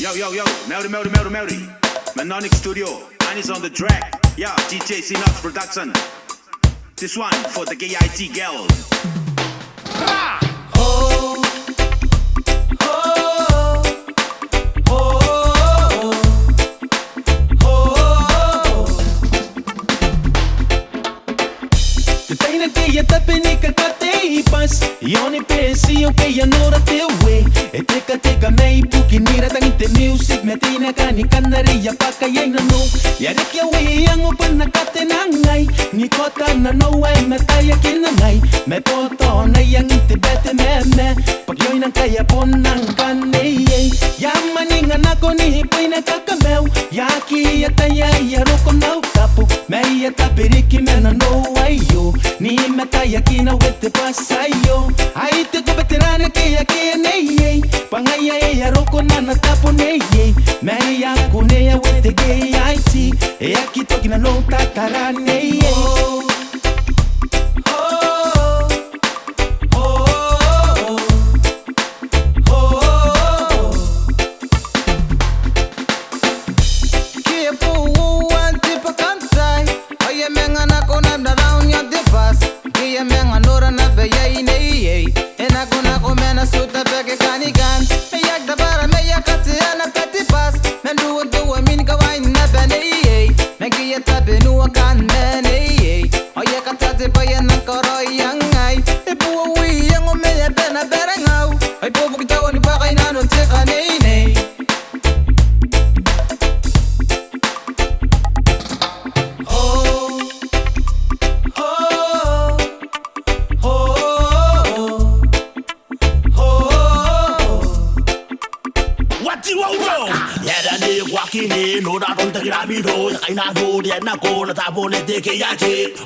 Yo, Melody. Manonic Studio, and is on the track. Yeah, DJ Sinox Production. This one for the gay IT girls. Ha! Oh, oh, oh, oh, oh. De pena que ya te penica y pas. Yo ni pensé que ya no era te we. Teka me puki nira tang inte music me tina kani kanari ya paka ya na no. Ya de que we yang open na kate nangai. Ni kota na no way me taya kinangai. Me poto na yang inte bete me. Pag yoy nang kaya pon nang kanay. Ya maninga na ko ni pay na kakamel. Ya ki ya taya ya roko na utapo. Me ya tapiriki me na no way yo. Ni me taya kina wete pasayo. Ay te ko veterana que ya que ney. Pangaya ya roko na natapo ney. Me ya kuneya wete gay IT. E aquí toki na no tatarane.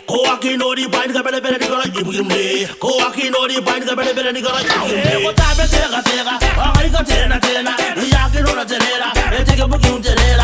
Ko akino di bind ka bele bele nikola ibugimne. Ko akino di bind ka bele bele nikola ibugimne. Ko tabe tega, ay ka tena. Ya kino na tena, take a bugim tena.